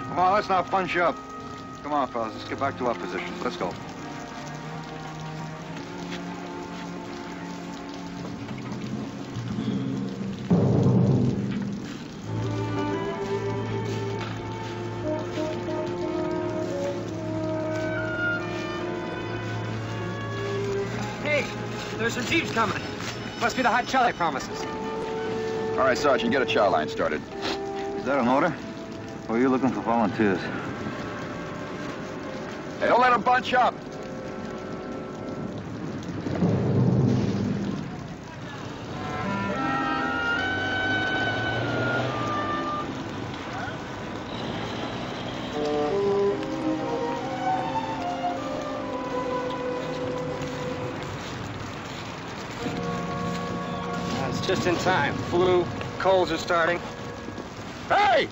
Come on, let's not bunch up. Come on, fellas, let's get back to our positions. Let's go. Hey, there's some jeeps coming. Must be the hot chow they promised us. All right, Sergeant, get a chow line started. Is that an order? Or are you looking for volunteers? Hey, don't let them bunch up. It's just in time. Flu, colds are starting. Hey!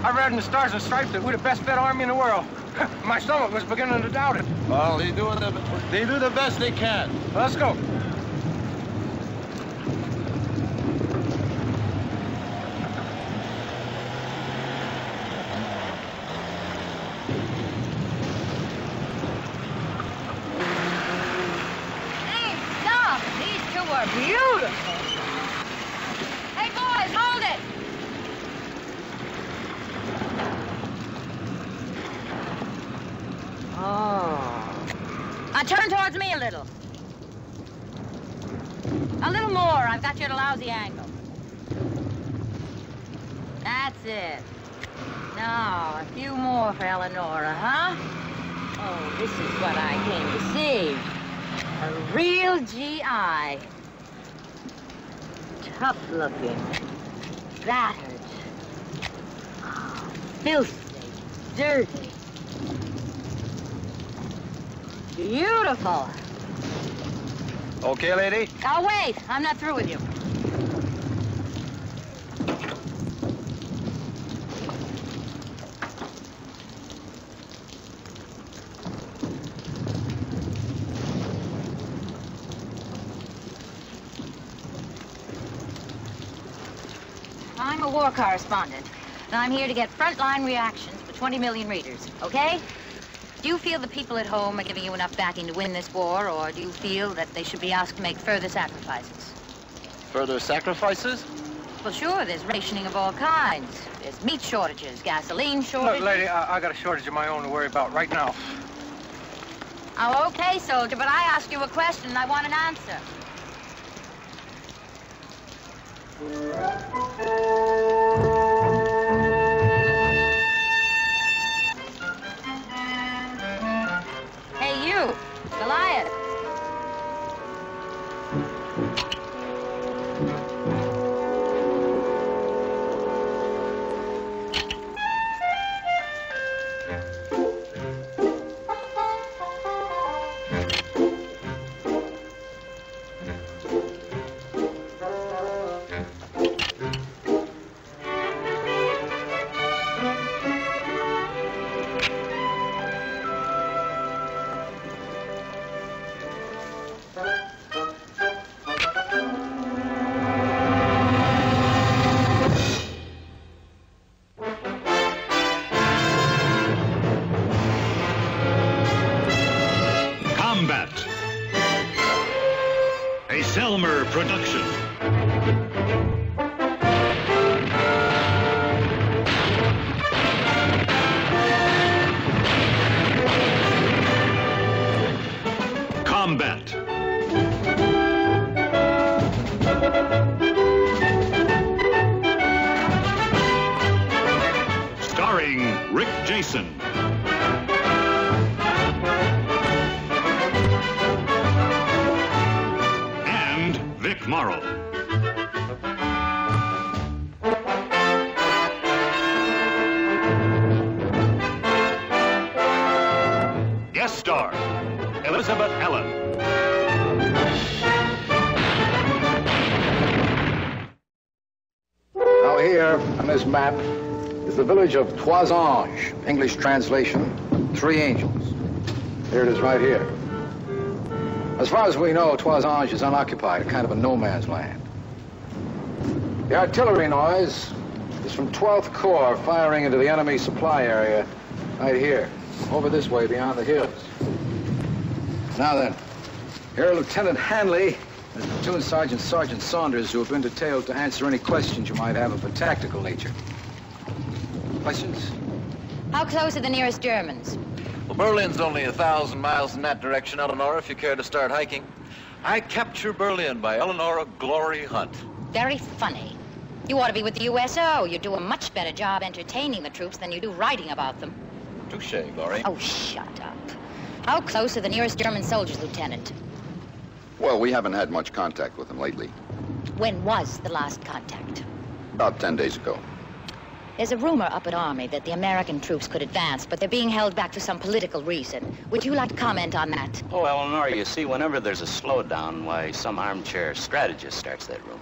I read in the Stars and Stripes that we're the best fed army in the world. My stomach was beginning to doubt it. Well, they do the best they can. Let's go. Hey, stop! These two are beautiful. Hey, boys, hold it! Oh. Now turn towards me a little. A little more. I've got you at a lousy angle. That's it. Now, a few more for Eleonora, huh? Oh, this is what I came to see. A real GI. Tough-looking. Battered. Oh, filthy. Dirty. Beautiful. Okay, lady? Oh, wait. I'm not through with you. I'm a war correspondent, and I'm here to get frontline reactions for 20 million readers, okay? Do you feel the people at home are giving you enough backing to win this war, or do you feel that they should be asked to make further sacrifices? Further sacrifices? Well, sure, there's rationing of all kinds. There's meat shortages, gasoline shortages. Look, lady, I got a shortage of my own to worry about right now. Oh, okay, soldier, but I asked you a question and I want an answer. Hey, you, Goliath. Production. Combat. Starring Rick Jason. Guest star, Elizabeth Allen. Now here, on this map, is the village of Trois Anges. English translation, 3 angels. Here it is right here. As far as we know, Trois Anges is unoccupied, a kind of a no man's land. The artillery noise is from 12th Corps firing into the enemy supply area right here, over this way beyond the hills. Now then, here are Lieutenant Hanley and Platoon Sergeant Saunders, who have been detailed to answer any questions you might have of a tactical nature. Questions? How close are the nearest Germans? Well, Berlin's only 1,000 miles in that direction, Eleonora, if you care to start hiking. I Capture Berlin by Eleonora Glory Hunt. Very funny. You ought to be with the USO. You do a much better job entertaining the troops than you do writing about them. Touche, Glory. Oh, shut up. How close are the nearest German soldiers, Lieutenant? Well, we haven't had much contact with them lately. When was the last contact? About 10 days ago. There's a rumor up at Army that the American troops could advance, but they're being held back for some political reason. Would you like to comment on that? Oh, Eleanor, you see, whenever there's a slowdown, why, some armchair strategist starts that rumor.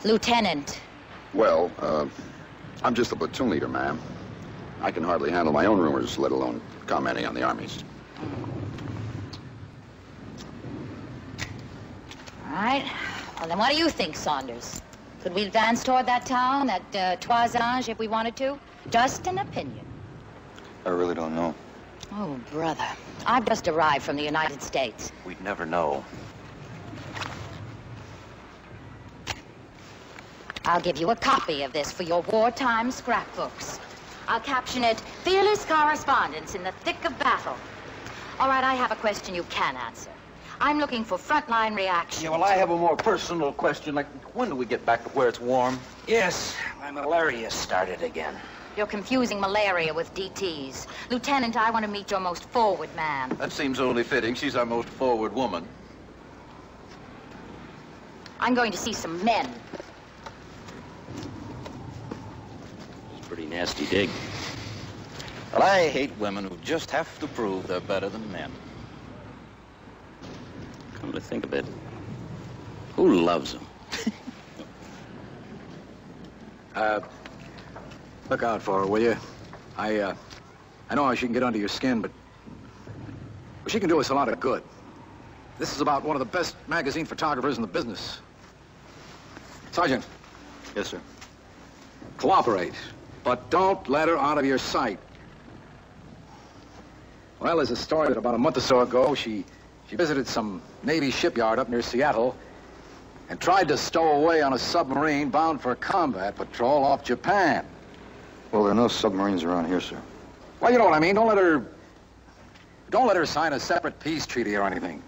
Lieutenant. Well, I'm just a platoon leader, ma'am. I can hardly handle my own rumors, let alone commenting on the Army's. All right. Well, then what do you think, Saunders? Could we advance toward that town, that Trois Anges, if we wanted to? Just an opinion. I really don't know. Oh, brother. I've just arrived from the United States. We'd never know. I'll give you a copy of this for your wartime scrapbooks. I'll caption it, Fearless Correspondence in the Thick of Battle. All right, I have a question you can answer. I'm looking for frontline reaction. Yeah, well, I have a more personal question, like, when do we get back to where it's warm? Yes, my malaria started again. You're confusing malaria with DTs. Lieutenant, I want to meet your most forward man. That seems only fitting. She's our most forward woman. I'm going to see some men. It's a pretty nasty dig. Well, I hate women who just have to prove they're better than men. Come to think of it, who loves them? Look out for her, will you? I know how she can get under your skin, but she can do us a lot of good. This is about one of the best magazine photographers in the business. Sergeant. Yes, sir. Cooperate, but don't let her out of your sight. Well, there's a story that about a month or so ago, she visited some Navy shipyard up near Seattle and tried to stow away on a submarine bound for a combat patrol off Japan. Well, there are no submarines around here, sir. Well, you know what I mean. Don't let her sign a separate peace treaty or anything.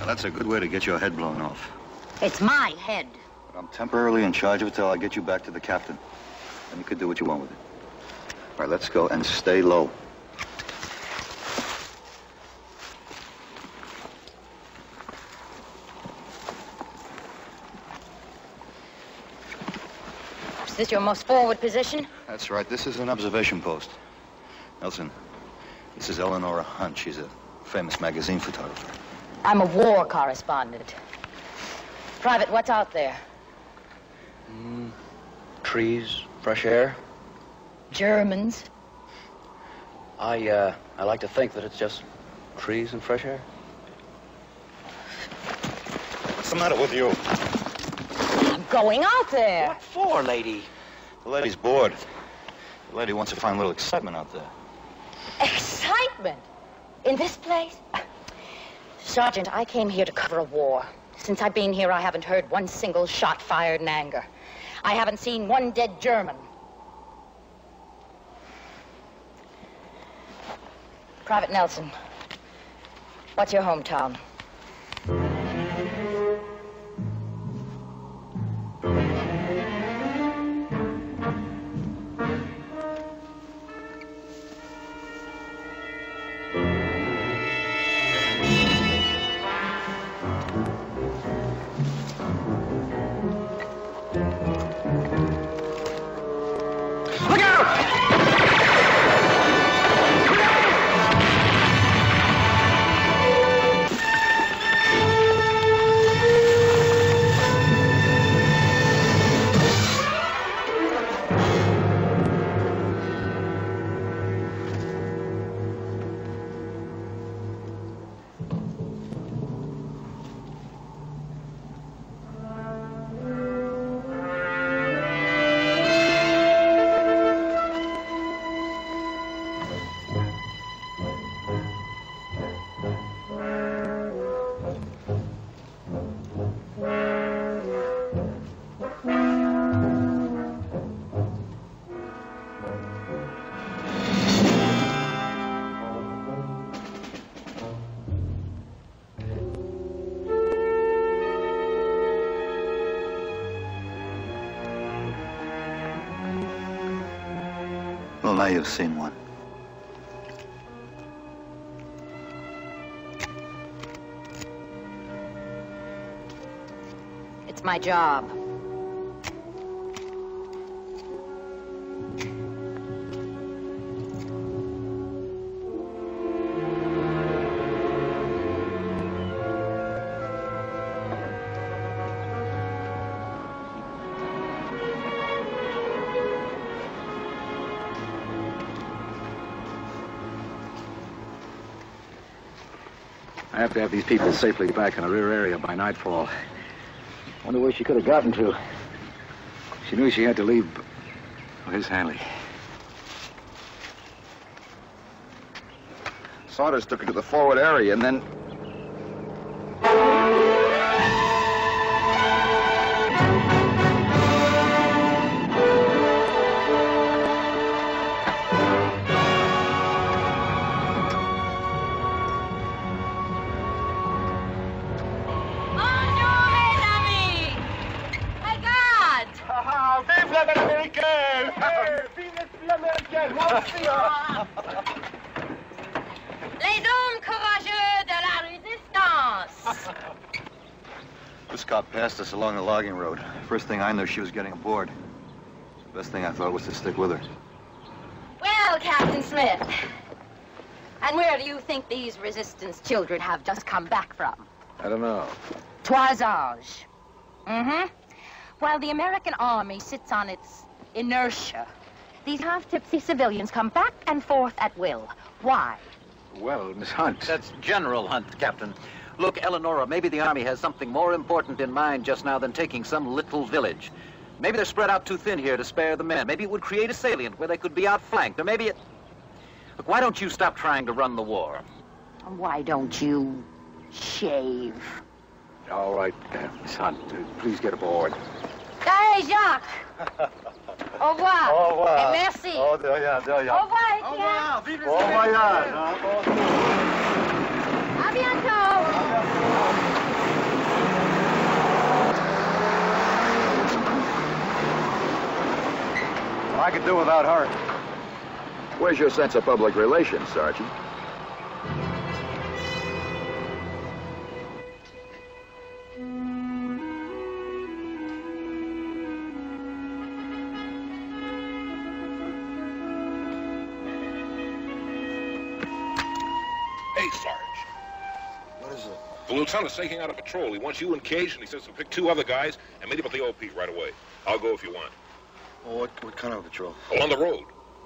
That's a good way to get your head blown off. It's my head. But I'm temporarily in charge of it till I get you back to the captain. And you can do what you want with it. All right, let's go and stay low. Is this your most forward position? That's right. This is an observation post. Nelson, this is Eleonora Hunt. She's a famous magazine photographer. I'm a war correspondent. Private, what's out there? Trees, fresh air. Germans. I like to think that it's just trees and fresh air. What's the matter with you? I'm going out there. What for, lady? The lady's bored. The lady wants to find a little excitement out there. Excitement? In this place? Sergeant, I came here to cover a war. Since I've been here, I haven't heard one single shot fired in anger. I haven't seen one dead German. Private Nelson, what's your hometown? Well, now you've seen one. It's my job. I have to have these people safely back in the rear area by nightfall. Wonder where she could have gotten to. She knew she had to leave. Oh, here's Hanley. Saunders took her to the forward area and then... Les hommes courageux de la résistance. This cop passed us along the logging road. First thing I knew, she was getting aboard. The best thing I thought was to stick with her. Well, Captain Smith, and where do you think these resistance children have just come back from? I don't know. Toisage. Mm-hmm. While the American Army sits on its inertia, these half-tipsy civilians come back and forth at will. Why? Well, Miss Hunt. That's General Hunt, Captain. Look, Eleonora, maybe the Army has something more important in mind just now than taking some little village. Maybe they're spread out too thin here to spare the men. Maybe it would create a salient where they could be outflanked. Or maybe it... Look, why don't you stop trying to run the war? Why don't you shave? All right, Miss Hunt, please get aboard. Hey, Jacques. Au revoir. Au revoir. Et merci. Oh, de rien, de rien. Au revoir, Etienne. Vive Bon voyage. À bientôt. Well, I could do without her. Where's your sense of public relations, Sergeant? Hey, Sarge. What is it? The lieutenant's taking out a patrol. He wants you engaged, and he says to pick 2 other guys and meet him at the OP right away. I'll go if you want. Well, what kind of patrol? Oh, on the road.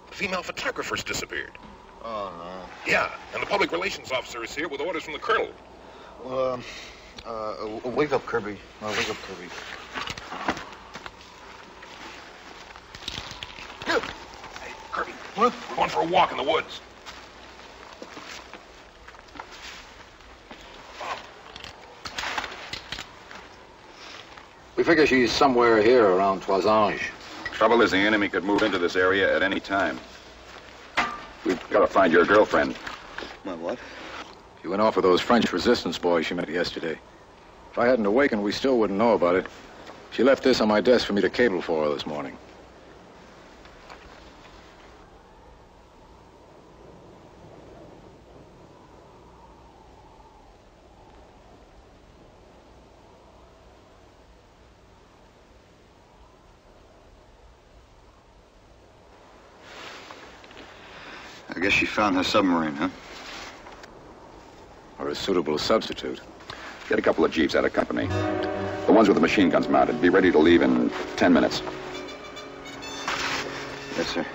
The female photographer's disappeared. Oh, no. Yeah, and the public relations officer is here with orders from the colonel. Well, wake up, Kirby. Wake up, Kirby. Hey, Kirby. What? We're going for a walk in the woods. We figure she's somewhere here around Toisange. Trouble is, the enemy could move into this area at any time. We've got to find your girlfriend. My what? She went off with those French resistance boys she met yesterday. If I hadn't awakened, we still wouldn't know about it. She left this on my desk for me to cable for her this morning. I guess she found her submarine, huh? Or a suitable substitute. Get a couple of jeeps out of company. The ones with the machine guns mounted. Be ready to leave in 10 minutes. Yes, sir.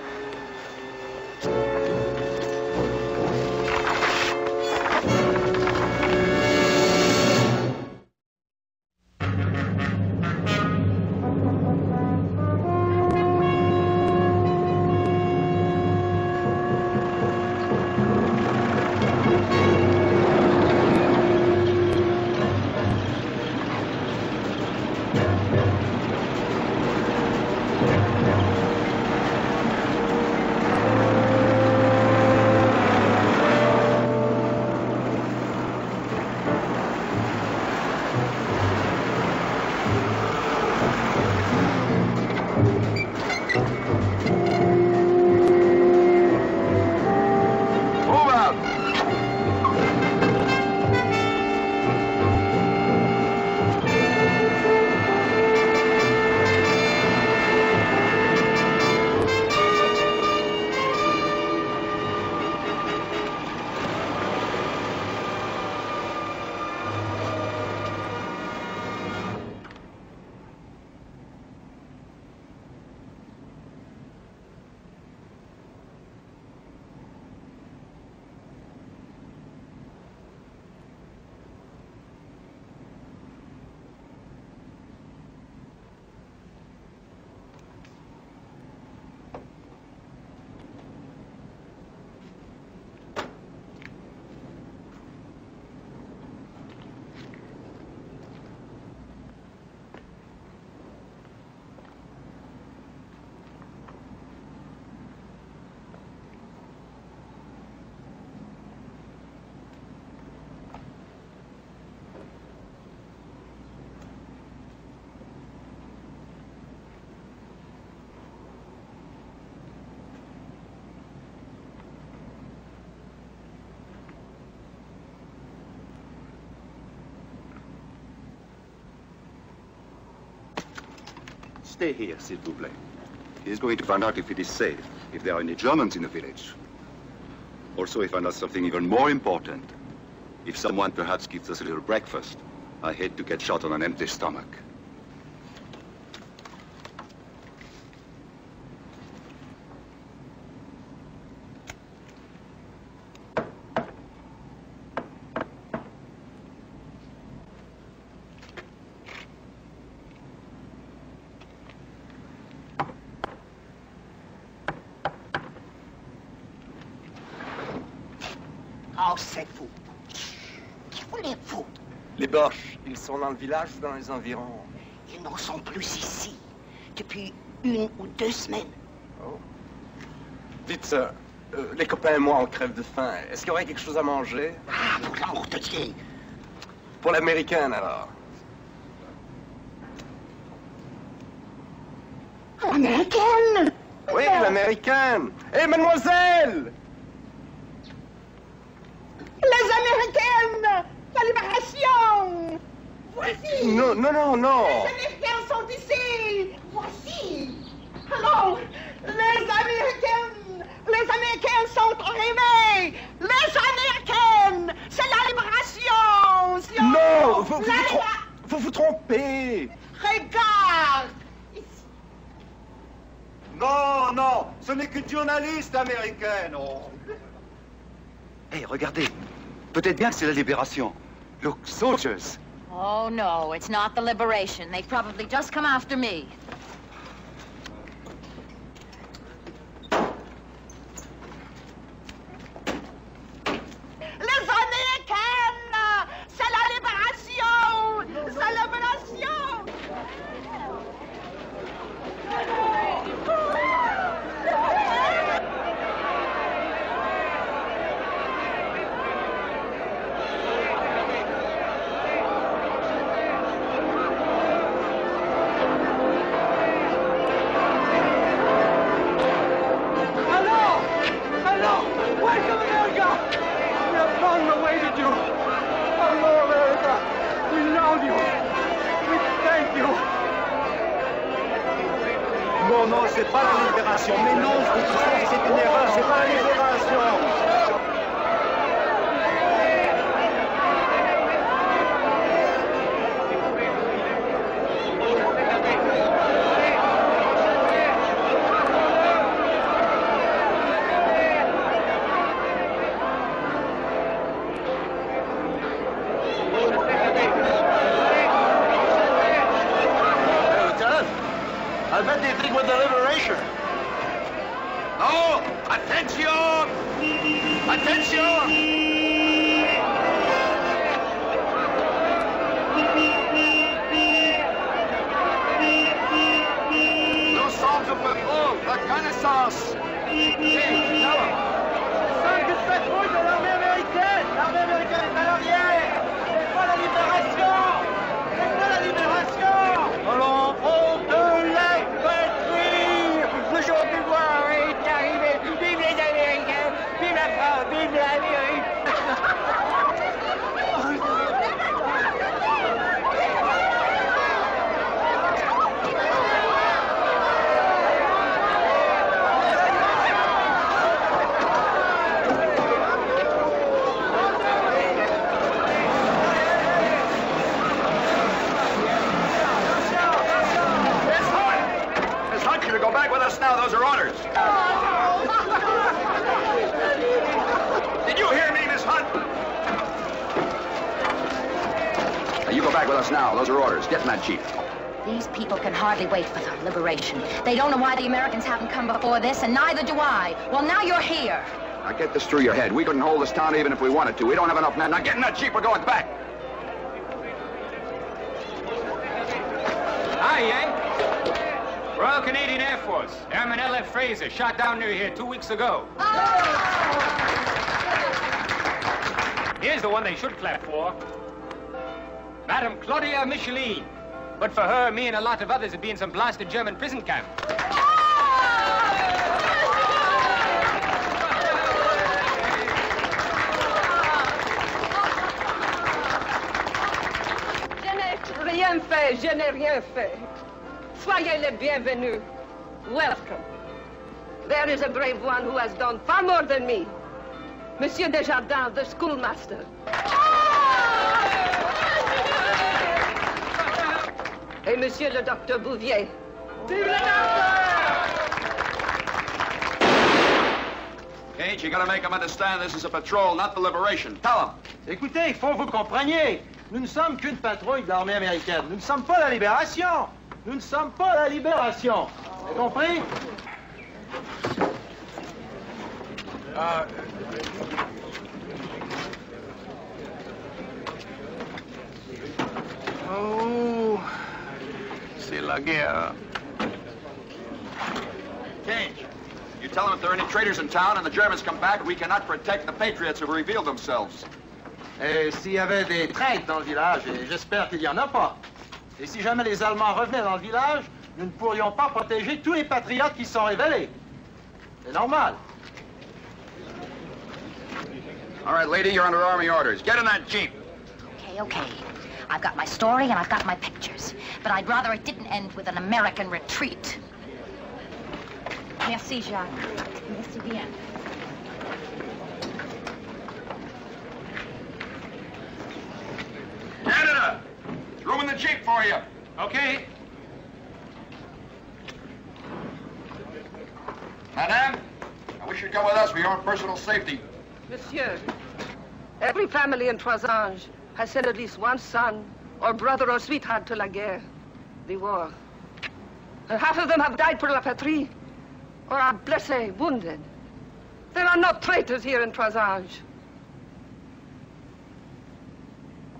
stay here, s'il vous plaît. He's going to find out if it is safe, if there are any Germans in the village. Also, he found out something even more important. If someone perhaps gives us a little breakfast, I hate to get shot on an empty stomach. Oh, c'est vous. Qui voulez-vous? Les Boches, ils sont dans le village ou dans les environs? Ils n'en sont plus ici. Depuis 1 ou 2 semaines. Oh. Dites ça, les copains et moi, on crève de faim. Est-ce qu'il y aurait quelque chose à manger? Ah, pour l'amour de Dieu. Pour l'américaine, alors. L'américaine? Oui, l'américaine. Hé, mademoiselle! Les américaines! La libération! Voici! Non, non, non, non! Les américains sont ici! Voici! Allons! Les américains sont arrivés! Les américaines! C'est la libération! Non! Vous vous trompez! Regarde! Ici. Non, non, ce n'est qu'une journaliste américaine. Oh. Hey, regardez. Peut-être bien que c'est la libération. Look, soldiers. Oh, no, it's not the liberation. They've probably just come after me. Les américaines! C'est la libération! C'est la libération! Non, non, c'est pas la libération. Mais non, c'est une erreur, c'est pas la libération. I bet they think we're the liberation. No! Attention! Attention! Nous sommes au peuple, reconnaissance. Cinq de patrouille de l'armée américaine! L'armée américaine est à l'arrière! C'est pas la libération! C'est pas la libération! Allons, on de la patrie! Le jour du voir est arrivé! Vive les Américains! Vive la France! Vive l'Amérique! Now, those are orders. Did you hear me, Miss Hunt? Now, you go back with us now. Those are orders. Get in that jeep. These people can hardly wait for their liberation. They don't know why the Americans haven't come before this, and neither do I. Well, now you're here. Now, get this through your head. We couldn't hold this town even if we wanted to. We don't have enough men. Now, get in that jeep. We're going back. Hi, eh? Royal Canadian Air Force. Airman L.F. Fraser, shot down near here 2 weeks ago. Here's the one they should clap for. Madame Claudia Micheline. But for her, me and a lot of others would be in some blasted German prison camp. Je n'ai rien fait, je n'ai rien fait. Soyez les bienvenus. Welcome. There is a brave one who has done far more than me. Monsieur Desjardins, the schoolmaster. Et Monsieur le Docteur Bouvier. Vive le docteur! Gage, you gotta make them understand this is a patrol, not the liberation. Tell them. Écoutez, il faut que vous compreniez. Nous ne sommes qu'une patrouille de l'armée américaine. Nous ne sommes pas la libération. Nous ne sommes pas la libération. Vous avez compris? Oh, c'est la guerre. Gage, you tell them if there are any traitors in town and the Germans come back, we cannot protect the patriots who have revealed themselves. Et s'il y avait des traîtres dans le village, et j'espère qu'il n'y en a pas, et si jamais les Allemands revenaient dans le village, nous ne pourrions pas protéger tous les patriotes qui se sont révélés. C'est normal. All right, lady, you're under Army orders. Get in that Jeep. Okay. I've got my story and I've got my pictures. But I'd rather it didn't end with an American retreat. Merci, Jacques. Merci bien. Canada! There's room in the Jeep for you. Okay. Madame, I wish you'd come with us for your own personal safety. Monsieur, every family in Trois-Anges has sent at least one son or brother or sweetheart to la guerre, the war. And half of them have died for la patrie or are blessés, wounded. There are no traitors here in Trois-Anges.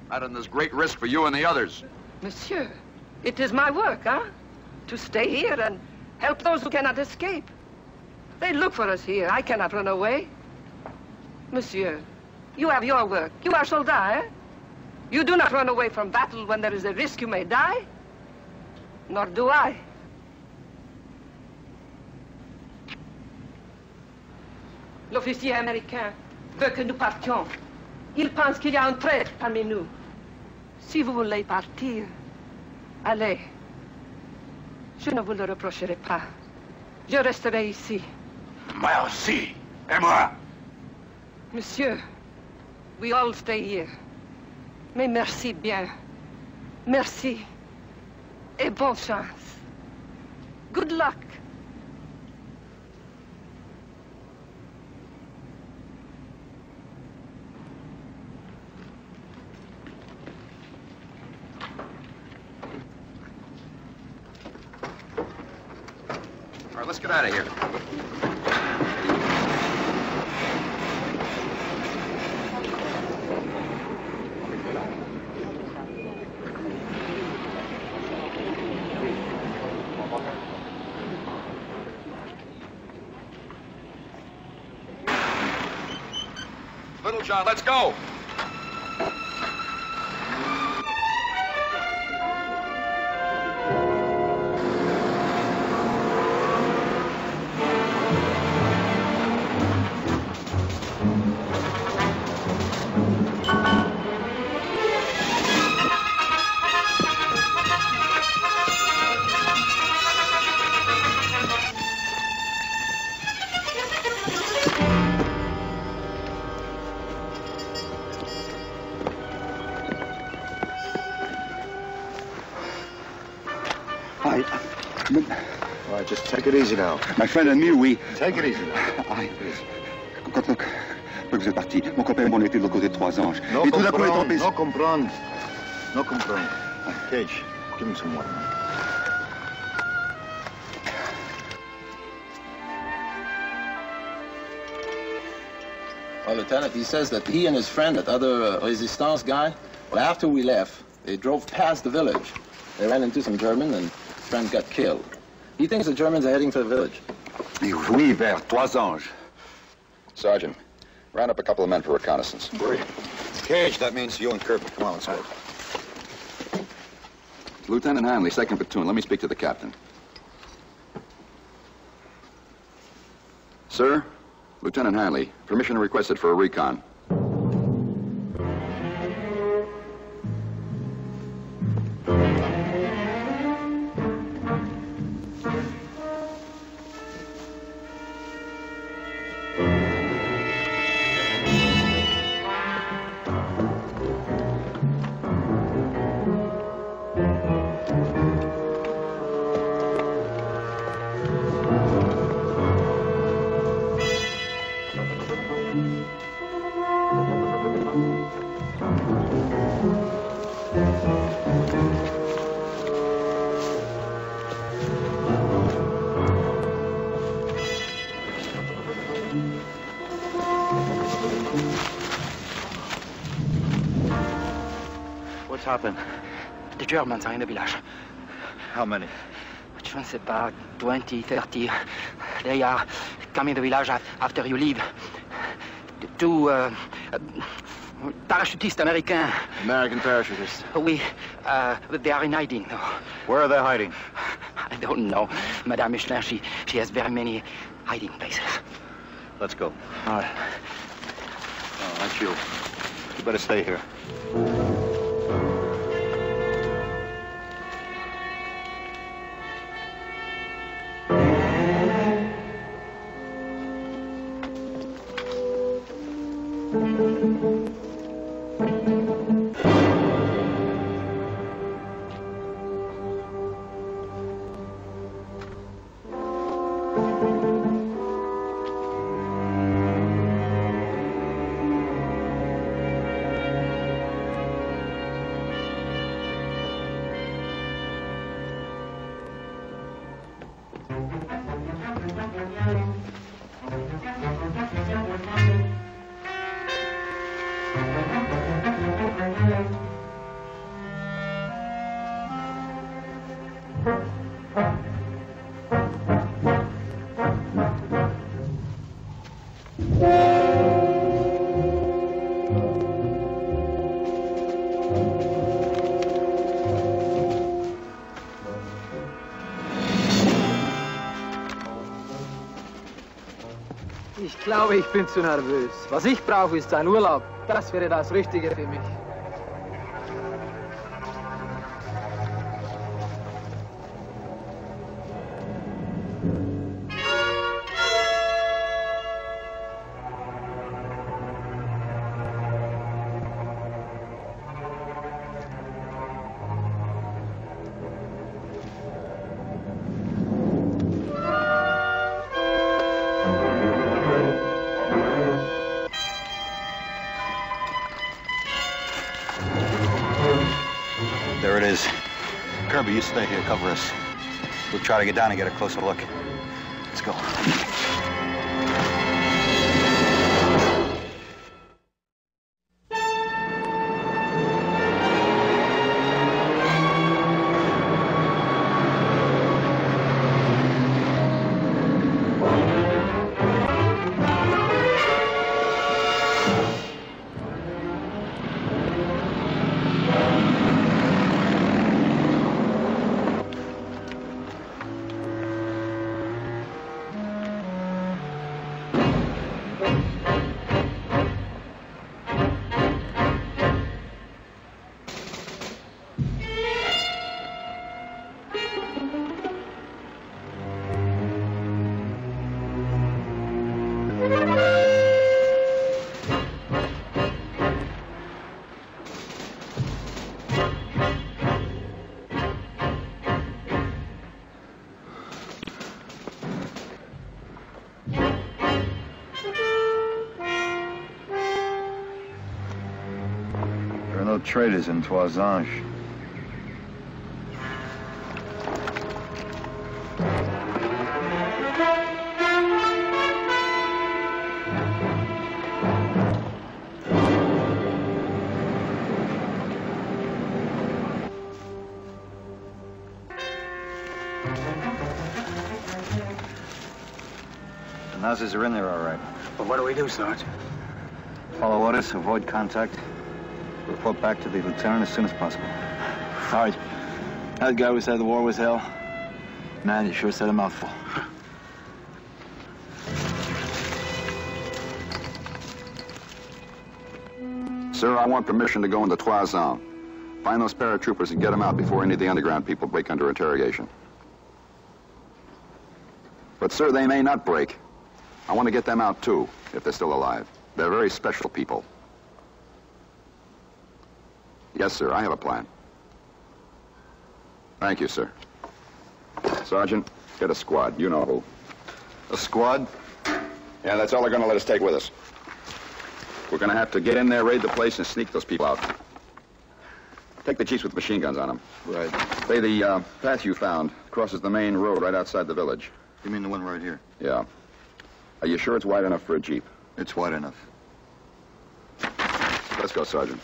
Madam, there's great risk for you and the others. Monsieur, it is my work, huh? To stay here and help those who cannot escape. They look for us here. I cannot run away. Monsieur, you have your work. You are soldat, eh? You do not run away from battle when there is a risk you may die. Nor do I. L'officier américain veut que nous partions. Il pense qu'il y a un traître parmi nous. Si vous voulez partir, allez. Je ne vous le reprocherai pas. Je resterai ici. Merci. Et moi? Monsieur, we all stay here. Mais merci bien. Merci. Et bonne chance. Good luck. All right, let's get out of here. Little John, let's go. All right, just take it easy now. My friend and me, we... Take it easy now. Quand vous êtes parti, mon copain et moi, on était de l'autre côté de Trois-Anges. No Et tout d'un coup, on est comprendre, tombé... no comprendre. No comprendre. Cage, give him some water. Well, Lieutenant, he says that he and his friend, that other Resistance guy, well, after we left, they drove past the village. They ran into some Germans, and his friend got killed. He thinks the Germans are heading for the village. Oui, vers Trois-Anges. Sergeant, round up a couple of men for reconnaissance. Cage, that means you and Kirby. Come on, let's go. Lieutenant Hanley, 2nd Platoon. Let me speak to the captain. Sir, Lieutenant Hanley, permission requested for a recon. What's happened? The Germans are in the village. How many? Je ne sais pas, 20, 30. They are coming to the village after you leave. Two parachutistes American. American parachutists? Oui, they are in hiding. Where are they hiding? I don't know. Madame Michelin, she has very many hiding places. Let's go. All right. Oh, that's you. You better stay here. Ich glaube, ich bin zu nervös. Was ich brauche, ist ein Urlaub. Das wäre das Richtige für mich. There it is. Kirby, you stay here, cover us. We'll try to get down and get a closer look. Let's go. There are no traders in Toisange. The Nazis are in there, all right. But what do we do, Sarge? Follow orders, avoid contact. Report back to the lieutenant as soon as possible. Sarge, that guy who said the war was hell, man, he sure said a mouthful. Sir, I want permission to go into Toisange. Find those paratroopers and get them out before any of the underground people break under interrogation. But, sir, they may not break. I want to get them out, too, if they're still alive. They're very special people. Yes, sir, I have a plan. Thank you, sir. Sergeant, get a squad. You know who. A squad? Yeah, that's all they're going to let us take with us. We're going to have to get in there, raid the place, and sneak those people out. Take the jeeps with machine guns on them. Right. Say the path you found crosses the main road right outside the village. You mean the one right here? Yeah. Are you sure it's wide enough for a jeep? It's wide enough. Let's go, Sergeant.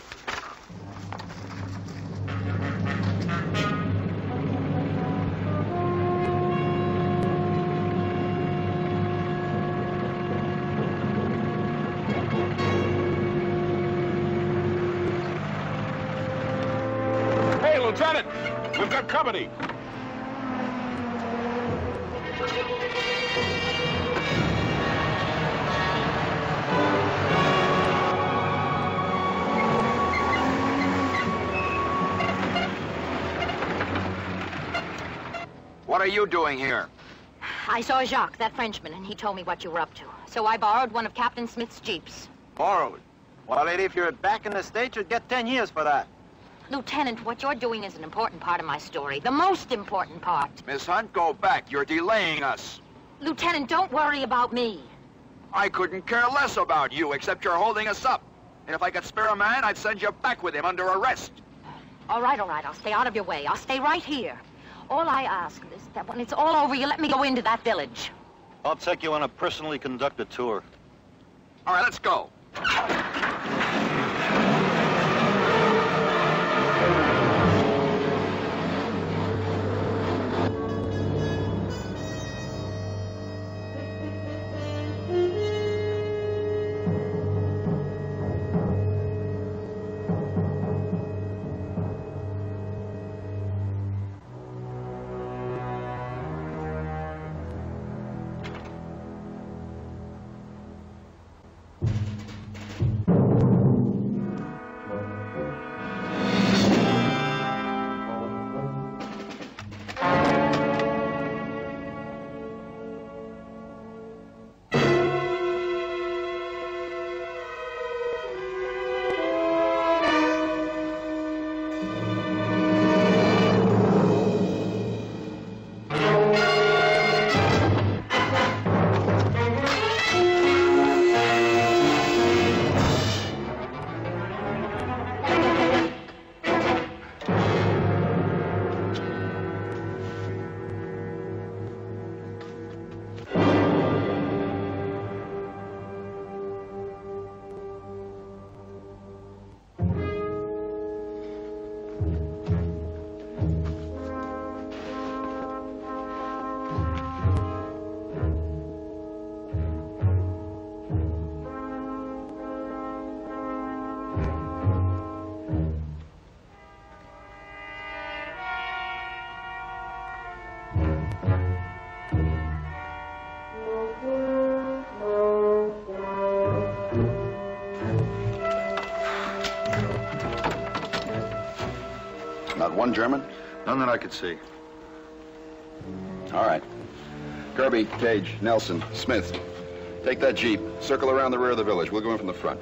Hey, Lieutenant! We've got company! What are you doing here? I saw Jacques, that Frenchman, and he told me what you were up to. So I borrowed one of Captain Smith's jeeps. Borrowed? Well, lady, if you're back in the States, you'd get 10 years for that. Lieutenant, what you're doing is an important part of my story. The most important part. Miss Hunt, go back. You're delaying us. Lieutenant, don't worry about me. I couldn't care less about you, except you're holding us up. And if I could spare a man, I'd send you back with him under arrest. All right, I'll stay out of your way. I'll stay right here. All I ask is that when it's all over, you let me go into that village. I'll take you on a personally conducted tour. All right, let's go. Not one German? None that I could see. All right. Kirby, Cage, Nelson, Smith. Take that jeep, circle around the rear of the village. We'll go in from the front.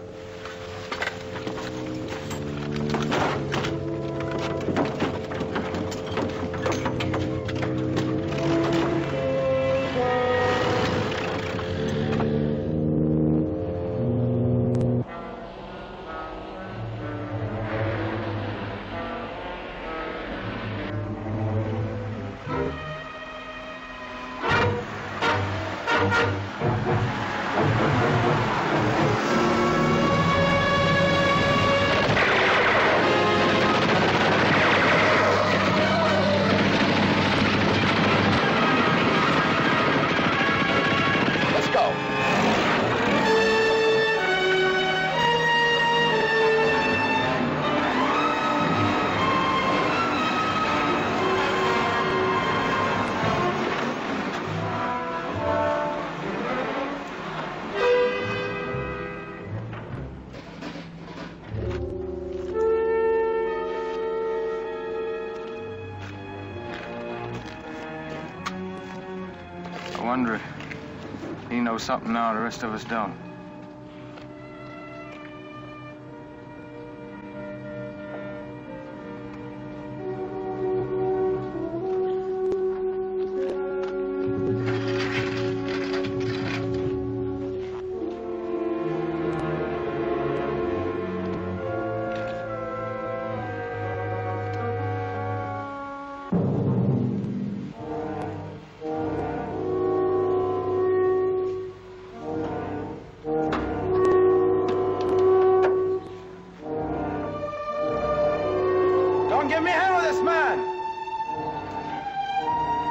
I wonder if he knows something now the rest of us don't.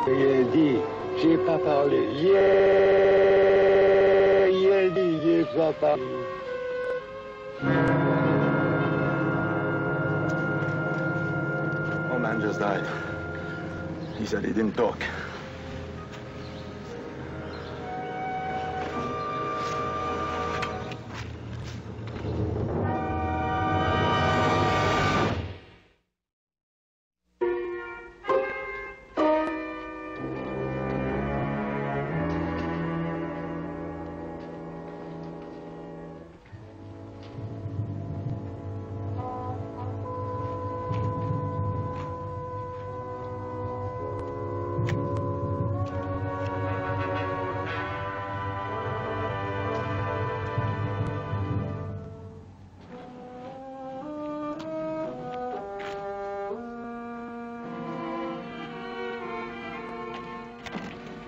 J'ai dit, j'ai pas parlé. J'ai dit, j'ai pas parlé. Old man just died. He said he didn't talk.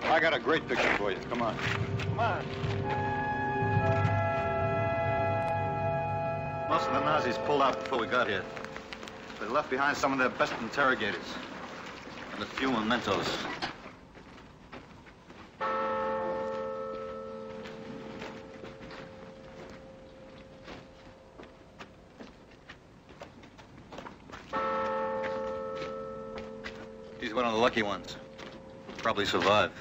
I got a great picture for you. Come on. Come on. Most of the Nazis pulled out before we got here. They left behind some of their best interrogators and a few mementos. He's one of the lucky ones. Probably survived.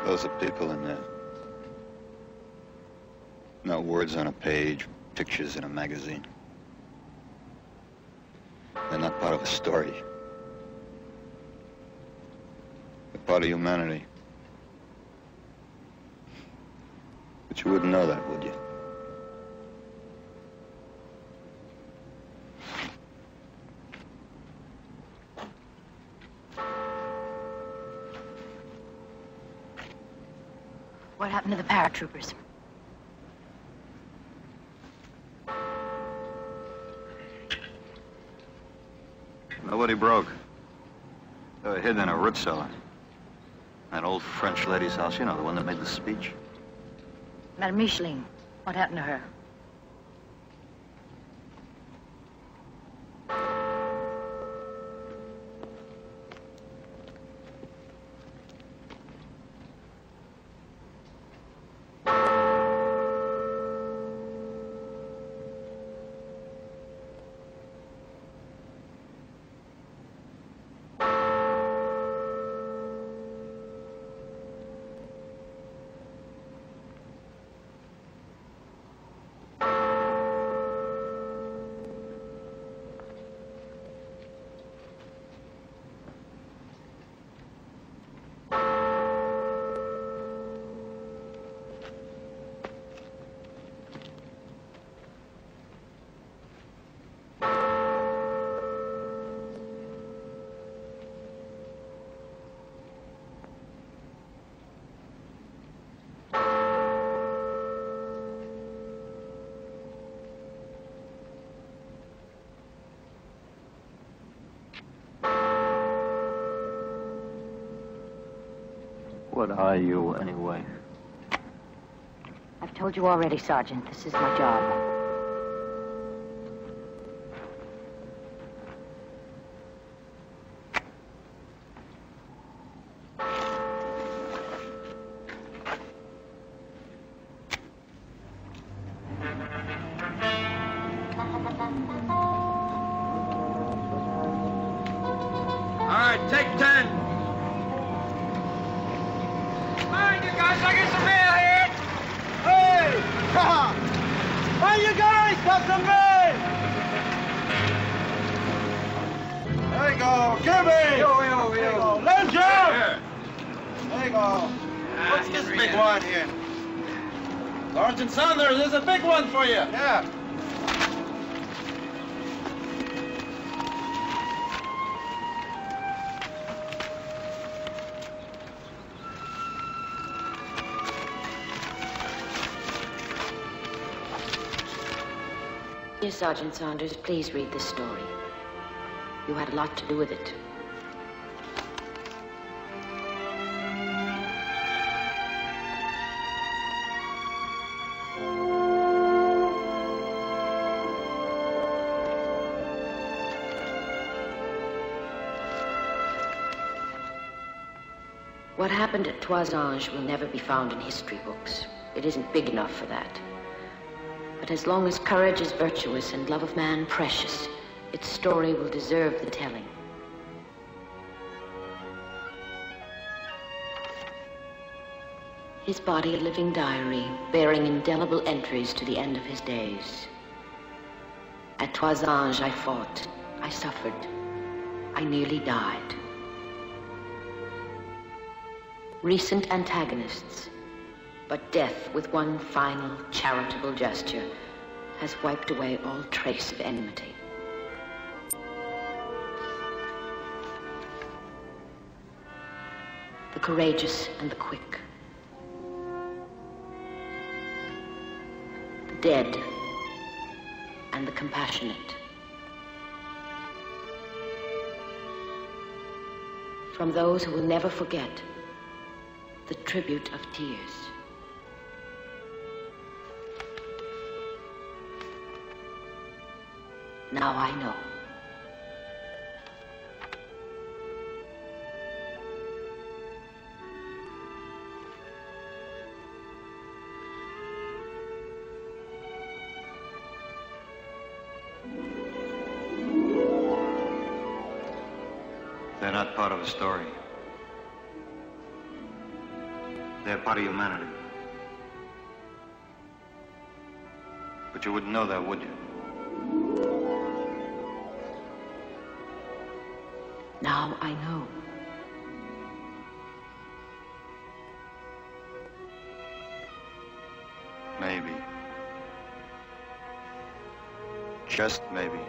Those are people in there. Not words on a page, pictures in a magazine. They're not part of a story. They're part of humanity. But you wouldn't know that, would you? What happened to the paratroopers? Nobody broke. They were hidden in a root cellar. That old French lady's house, you know, the one that made the speech. Madame Micheline, what happened to her? What are you, anyway? I've told you already, Sergeant. This is my job. All right, take 10. Guys, I get some mail here. Hey! Hey, you guys, got some mail! There you go, give me! Yo. Let's jump! There you go. What's this big one here? Sergeant Saunders, there's a big one for you. Yeah. Dear Sergeant Saunders, please read this story. You had a lot to do with it. What happened at Toisange will never be found in history books. It isn't big enough for that. But as long as courage is virtuous and love of man precious, its story will deserve the telling. His body a living diary, bearing indelible entries to the end of his days. At Toisange I fought, I suffered, I nearly died. Recent antagonists, but death with one final charitable gesture has wiped away all trace of enmity. The courageous and the quick, the dead and the compassionate. From those who will never forget the tribute of tears. Now I know. They're not part of a story. They're part of humanity. But you wouldn't know that, would you? Now I know. Maybe. Just maybe.